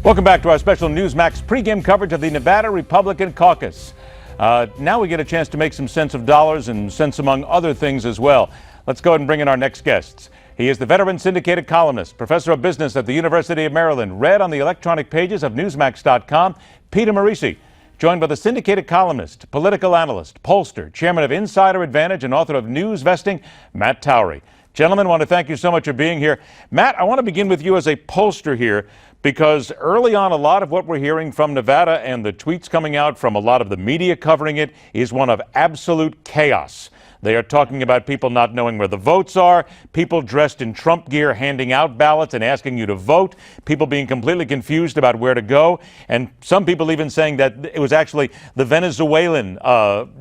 Welcome back to our special Newsmax pregame coverage of the Nevada Republican Caucus. Now we get a chance to make some sense of dollars and sense among other things as well. Let's go ahead and bring in our next guests. He is the veteran syndicated columnist, professor of business at the University of Maryland, read on the electronic pages of Newsmax.com, Peter Morici, joined by the syndicated columnist, political analyst, pollster, chairman of Insider Advantage, and author of News Vesting, Matt Towery. Gentlemen, I want to thank you so much for being here. Matt, I want to begin with you as a pollster here, because early on, a lot of what we're hearing from Nevada and the tweets coming out from a lot of the media covering it is one of absolute chaos. They are talking about people not knowing where the votes are, people dressed in Trump gear handing out ballots and asking you to vote, people being completely confused about where to go, and some people even saying that it was actually the Venezuelan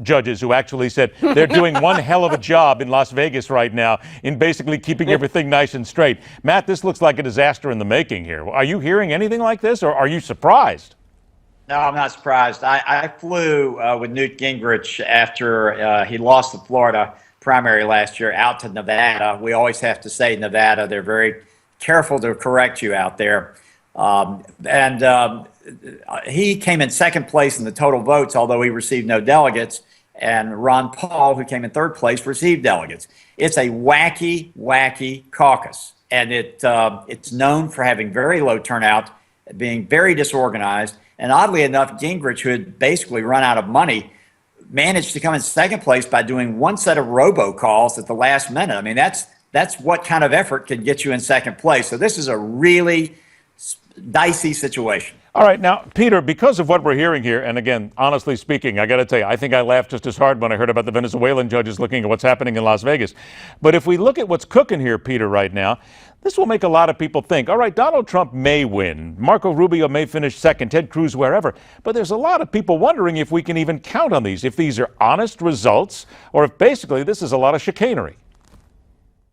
judges who actually said they're doing one hell of a job in Las Vegas right now in basically keeping everything nice and straight. Matt, this looks like a disaster in the making here. Are you hearing anything like this, or are you surprised? No, I'm not surprised. I flew with Newt Gingrich after he lost the Florida primary last year out to Nevada. We always have to say Nevada. They're very careful to correct you out there. He came in second place in the total votes, although he received no delegates. And Ron Paul, who came in third place, received delegates. It's a wacky, wacky caucus. And it's known for having very low turnout, being very disorganized. And oddly enough, Gingrich, who had basically run out of money, managed to come in second place by doing one set of robocalls at the last minute. I mean, that's what kind of effort can get you in second place. So this is a really dicey situation. All right. Now, Peter, because of what we're hearing here, and again, honestly speaking, I got to tell you, I think I laughed just as hard when I heard about the Venezuelan judges looking at what's happening in Las Vegas. But if we look at what's cooking here, Peter, right now, this will make a lot of people think, all right, Donald Trump may win. Marco Rubio may finish second, Ted Cruz wherever. But there's a lot of people wondering if we can even count on these, if these are honest results, or if basically this is a lot of chicanery.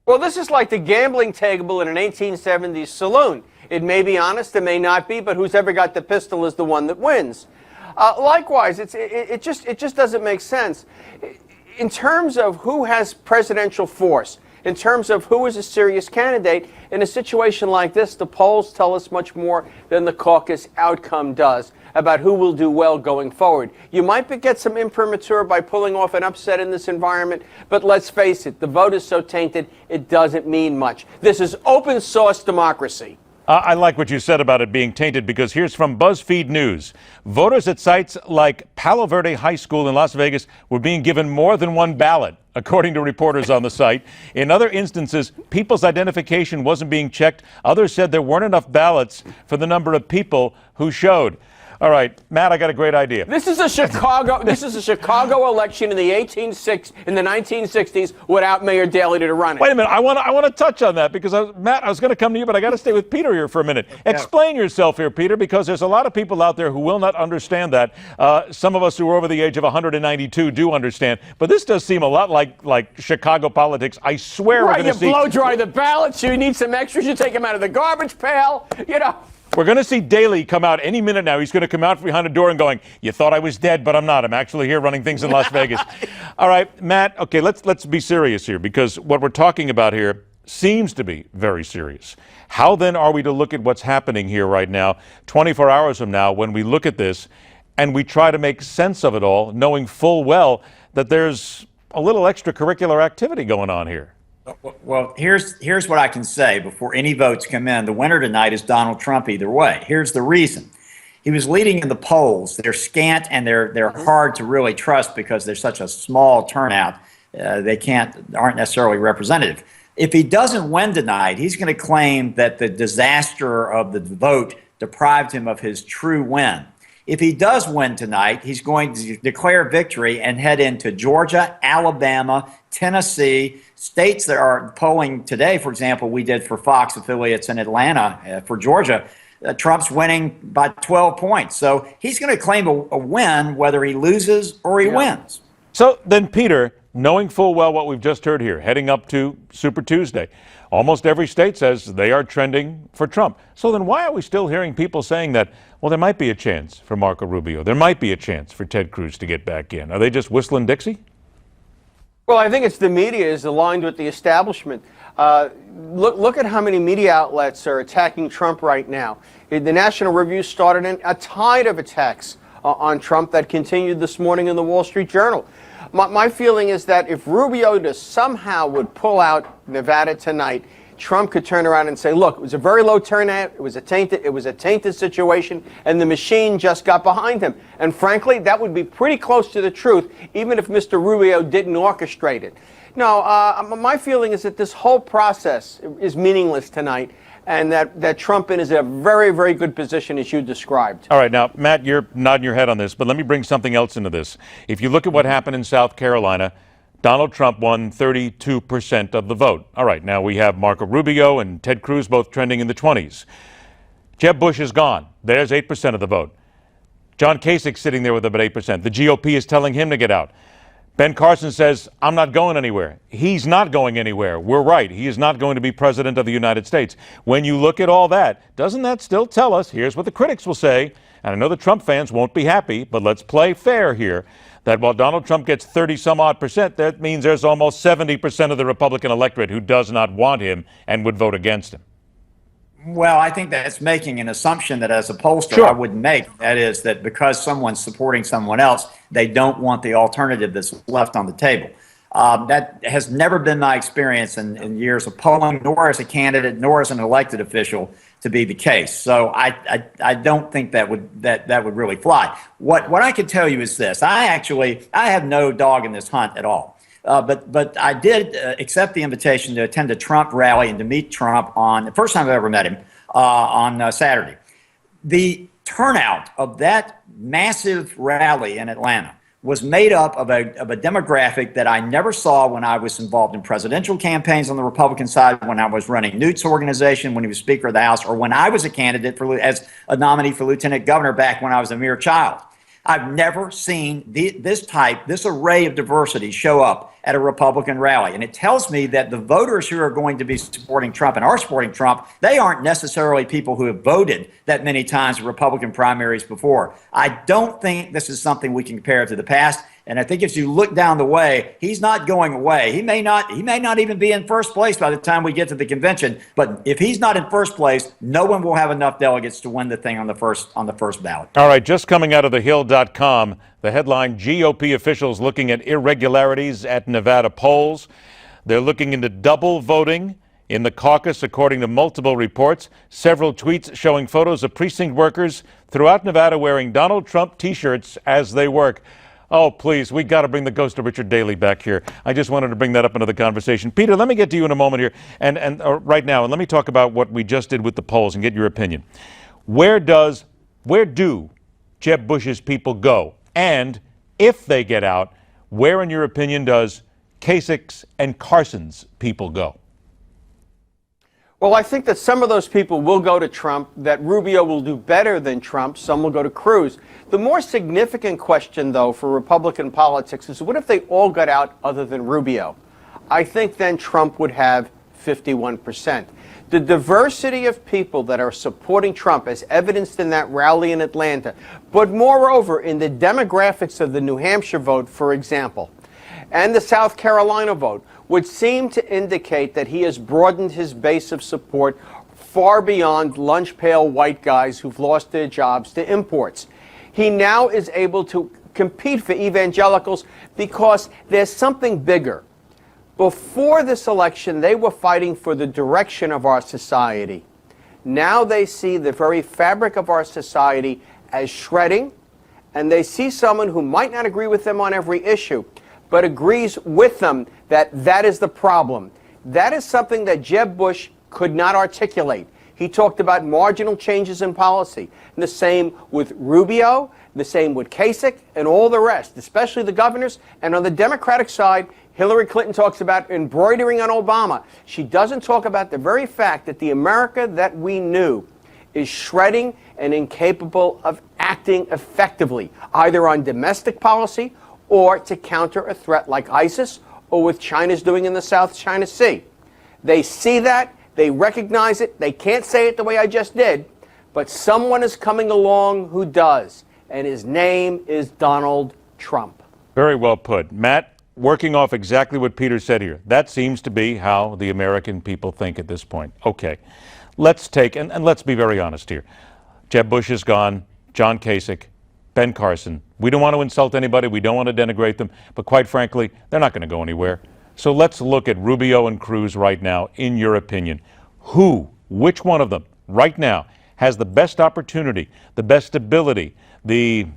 Well, this is like the gambling table in an 1870s saloon. It may be honest, it may not be, but who's ever got the pistol is the one that wins. Likewise, it just doesn't make sense. In terms of who has presidential force, in terms of who is a serious candidate, in a situation like this, the polls tell us much more than the caucus outcome does about who will do well going forward. You might get some imprimatur by pulling off an upset in this environment, but let's face it, the vote is so tainted, it doesn't mean much. This is open source democracy. I like what you said about it being tainted, because here's from BuzzFeed News. Voters at sites like Palo Verde High School in Las Vegas were being given more than one ballot, according to reporters on the site. In other instances, people's identification wasn't being checked. Others said there weren't enough ballots for the number of people who showed. All right, Matt, I got a great idea. This is a Chicago election in the 1960s without Mayor Daley to run it. Wait a minute, I want to touch on that, because Matt, I was going to come to you, but I got to stay with Peter here for a minute. Explain yourself here, Peter, because there's a lot of people out there who will not understand that. Some of us who are over the age of 192 do understand, but this does seem a lot like Chicago politics. I swear we're going to see. You blow dry the ballots. You need some extras. You take them out of the garbage pail. You know. We're going to see Daley come out any minute now. He's going to come out from behind a door and going, "You thought I was dead, but I'm not. I'm actually here running things in Las Vegas." All right, Matt, okay, let's be serious here, because what we're talking about here seems to be very serious. How then are we to look at what's happening here right now, 24 hours from now, when we look at this and we try to make sense of it all, knowing full well that there's a little extracurricular activity going on here? Well, here's what I can say before any votes come in. The winner tonight is Donald Trump either way. Here's the reason. He was leading in the polls. They're scant and they're hard to really trust because there's such a small turnout. They aren't necessarily representative. If he doesn't win tonight, he's going to claim that the disaster of the vote deprived him of his true win. If he does win tonight, he's going to declare victory and head into Georgia, Alabama, Tennessee, states that are polling today. For example, we did for Fox affiliates in Atlanta for Georgia. Trump's winning by 12 points. So he's going to claim a win whether he loses or he wins. So then, Peter, knowing full well what we've just heard here, heading up to Super Tuesday, almost every state says they are trending for Trump. So then why are we still hearing people saying that, well, there might be a chance for Marco Rubio, there might be a chance for Ted Cruz to get back in? Are they just whistling Dixie? Well, I think it's the media is aligned with the establishment. Look at how many media outlets are attacking Trump right now. The National Review started a tide of attacks on Trump that continued this morning in the Wall Street Journal. My feeling is that if Rubio somehow would pull out Nevada tonight, Trump could turn around and say, look, it was a very low turnout, it was a tainted situation, and the machine just got behind him. And frankly, that would be pretty close to the truth, even if Mr. Rubio didn't orchestrate it. No, my feeling is that this whole process is meaningless tonight, and that Trump is in a very, very good position, as you described. All right, now, Matt, you're nodding your head on this, but let me bring something else into this. If you look at what happened in South Carolina, Donald Trump won 32% of the vote. All right, now we have Marco Rubio and Ted Cruz both trending in the 20s. Jeb Bush is gone. There's 8% of the vote. John Kasich sitting there with about 8%. The GOP is telling him to get out. Ben Carson says, I'm not going anywhere. He's not going anywhere. We're right. He is not going to be president of the United States. When you look at all that, doesn't that still tell us, here's what the critics will say, and I know the Trump fans won't be happy, but let's play fair here, that while Donald Trump gets 30-some-odd%, that means there's almost 70% of the Republican electorate who does not want him and would vote against him. Well, I think that's making an assumption that as a pollster Sure. I wouldn't make. That is that because someone's supporting someone else, they don't want the alternative that's left on the table. That has never been my experience in years of polling, nor as a candidate, nor as an elected official, to be the case. So I don't think that would really fly. What I can tell you is this: I have no dog in this hunt at all. But I did accept the invitation to attend a Trump rally and to meet Trump on the first time I've ever met him on Saturday. The turnout of that massive rally in Atlanta was made up of a demographic that I never saw when I was involved in presidential campaigns on the Republican side, when I was running Newt's organization, when he was Speaker of the House, or when I was a candidate as a nominee for lieutenant governor back when I was a mere child. I've never seen this array of diversity show up at a Republican rally. And it tells me that the voters who are going to be supporting Trump and are supporting Trump, they aren't necessarily people who have voted that many times in Republican primaries before. I don't think this is something we can compare to the past. And I think if you look down the way, he's not going away. He may not even be in first place by the time we get to the convention. But if he's not in first place, no one will have enough delegates to win the thing on the first ballot. All right, just coming out of thehill.com, the headline, GOP officials looking at irregularities at Nevada polls. They're looking into double voting in the caucus, according to multiple reports. Several tweets showing photos of precinct workers throughout Nevada wearing Donald Trump T-shirts as they work. Oh, please, we got to bring the ghost of Richard Daley back here. I just wanted to bring that up into the conversation. Peter, let me get to you in a moment here, and right now, and let me talk about what we just did with the polls and get your opinion. Where do Jeb Bush's people go? And if they get out, where, in your opinion, does Kasich's and Carson's people go? Well, I think that some of those people will go to Trump, that Rubio will do better than Trump, some will go to Cruz. The more significant question, though, for Republican politics is what if they all got out other than Rubio? I think then Trump would have 51%. The diversity of people that are supporting Trump, as evidenced in that rally in Atlanta, but moreover in the demographics of the New Hampshire vote, for example, and the South Carolina vote, would seem to indicate that he has broadened his base of support far beyond lunch pail white guys who've lost their jobs to imports. He now is able to compete for evangelicals because there's something bigger. Before this election, they were fighting for the direction of our society. Now they see the very fabric of our society as shredding, and they see someone who might not agree with them on every issue, but agrees with them that that is the problem. That is something that Jeb Bush could not articulate. He talked about marginal changes in policy. And the same with Rubio, the same with Kasich, and all the rest, especially the governors. And on the Democratic side, Hillary Clinton talks about embroidering on Obama. She doesn't talk about the very fact that the America that we knew is shredding and incapable of acting effectively, either on domestic policy or to counter a threat like ISIS or what China's doing in the South China Sea. They see that, they recognize it, they can't say it the way I just did, but someone is coming along who does, and his name is Donald Trump. Very well put. Matt, working off exactly what Peter said here. That seems to be how the American people think at this point. Okay, let's take, and let's be very honest here. Jeb Bush is gone, John Kasich, Ben Carson. We don't want to insult anybody, we don't want to denigrate them, but quite frankly, they're not going to go anywhere. So let's look at Rubio and Cruz right now, in your opinion. Which one of them right now has the best opportunity, the best ability, the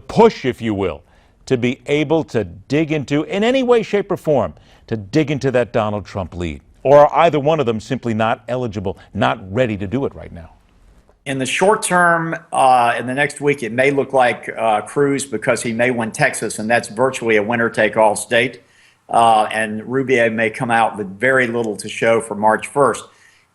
push, if you will, to be able to dig into, in any way, shape, or form, to dig into that Donald Trump lead? Or are either one of them simply not eligible, not ready to do it right now? In the short term, in the next week, it may look like Cruz, because he may win Texas, and that's virtually a winner-take-all state. And Rubio may come out with very little to show for March 1st.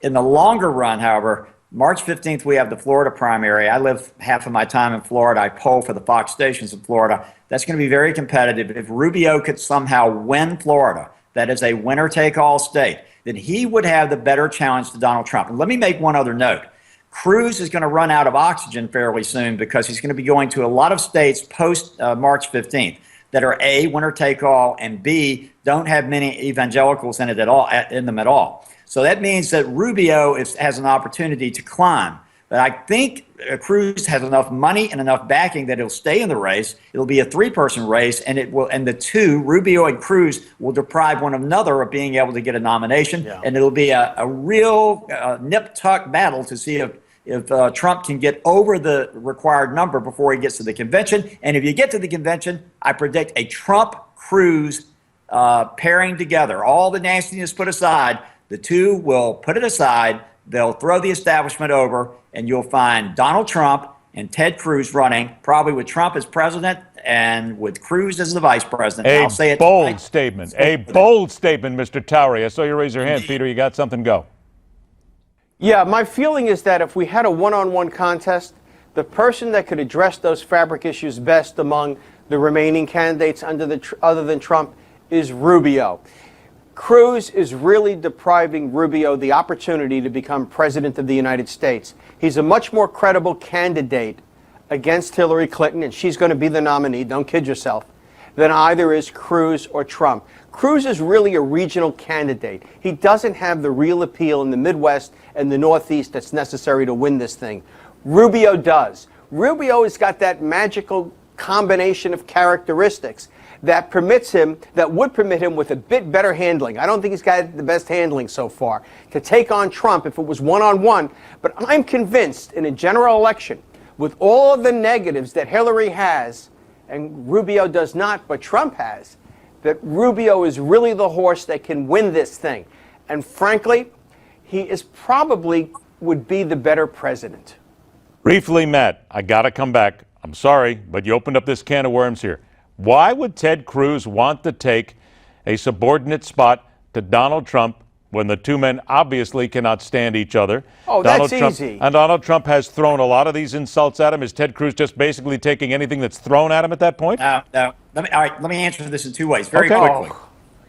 In the longer run, however, March 15th, we have the Florida primary. I live half of my time in Florida. I poll for the Fox stations in Florida. That's going to be very competitive. If Rubio could somehow win Florida, that is a winner-take-all state, then he would have the better challenge to Donald Trump. And let me make one other note. Cruz is going to run out of oxygen fairly soon, because he's going to be going to a lot of states post March 15th that are A, winner-take-all, and B, don't have many evangelicals in it at all, in them at all. So that means that Rubio has an opportunity to climb. But I think Cruz has enough money and enough backing that he'll stay in the race. It'll be a three-person race, and the two, Rubio and Cruz, will deprive one another of being able to get a nomination. Yeah. And it'll be a real nip-tuck battle to see if Trump can get over the required number before he gets to the convention. And if you get to the convention, I predict a Trump-Cruz pairing together. All the nastiness put aside, the two will put it aside. They'll throw the establishment over, and you'll find Donald Trump and Ted Cruz running, probably with Trump as president and with Cruz as the vice president. I'll say it. Bold statement. A bold statement, Mr. Towery. I saw you raise your hand, Peter. You got something? Go. Yeah, my feeling is that if we had a one-on-one contest, the person that could address those fabric issues best among the remaining candidates other than Trump is Rubio. Cruz is really depriving Rubio the opportunity to become president of the United States. He's a much more credible candidate against Hillary Clinton, and she's going to be the nominee, don't kid yourself, than either is Cruz or Trump. Cruz is really a regional candidate. He doesn't have the real appeal in the Midwest and the Northeast that's necessary to win this thing. Rubio does. Rubio has got that magical combination of characteristics that would permit him with a bit better handling. I don't think he's got the best handling so far to take on Trump if it was one-on-one. But I'm convinced in a general election, with all of the negatives that Hillary has, and Rubio does not, but Trump has, that Rubio is really the horse that can win this thing. And frankly, he is probably would be the better president. Briefly, Matt, I got to come back. I'm sorry, but you opened up this can of worms here. Why would Ted Cruz want to take a subordinate spot to Donald Trump when the two men obviously cannot stand each other? Oh, that's easy. And Donald Trump has thrown a lot of these insults at him. Is Ted Cruz just basically taking anything that's thrown at him at that point? No. Let me answer this in two ways, very quickly.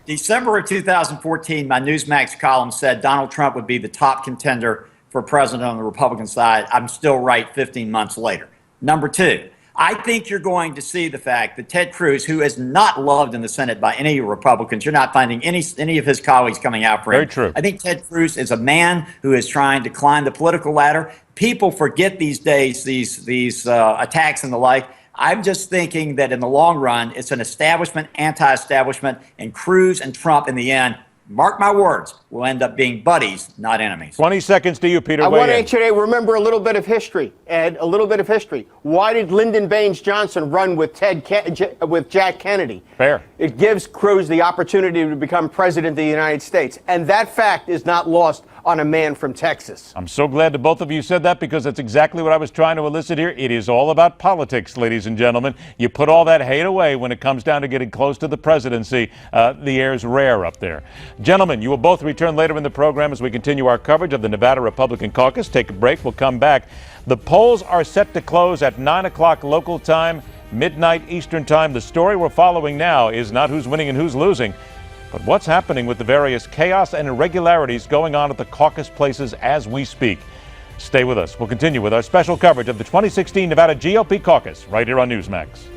December of 2014, my Newsmax column said Donald Trump would be the top contender for president on the Republican side. I'm still right 15 months later. Number two, I think you're going to see the fact that Ted Cruz, who is not loved in the Senate by any Republicans, you're not finding any of his colleagues coming out for him. Very true. I think Ted Cruz is a man who is trying to climb the political ladder. People forget these days these attacks and the like. I'm just thinking that in the long run, it's an establishment, anti-establishment, and Cruz and Trump in the end, mark my words, will end up being buddies, not enemies. 20 seconds to you, Peter. I want you to remember a little bit of history, Ed, a little bit of history. Why did Lyndon Baines Johnson run with Jack Kennedy? Fair. It gives Cruz the opportunity to become president of the United States. And that fact is not lost on a man from Texas. I'm so glad that both of you said that, because that's exactly what I was trying to elicit here. It is all about politics, ladies and gentlemen. You put all that hate away when it comes down to getting close to the presidency. The air's rare up there. Gentlemen, you will both return later in the program as we continue our coverage of the Nevada Republican Caucus. Take a break. We'll come back. The polls are set to close at 9 o'clock local time, midnight Eastern time. The story we're following now is not who's winning and who's losing, but what's happening with the various chaos and irregularities going on at the caucus places as we speak. Stay with us. We'll continue with our special coverage of the 2016 Nevada GOP Caucus right here on Newsmax.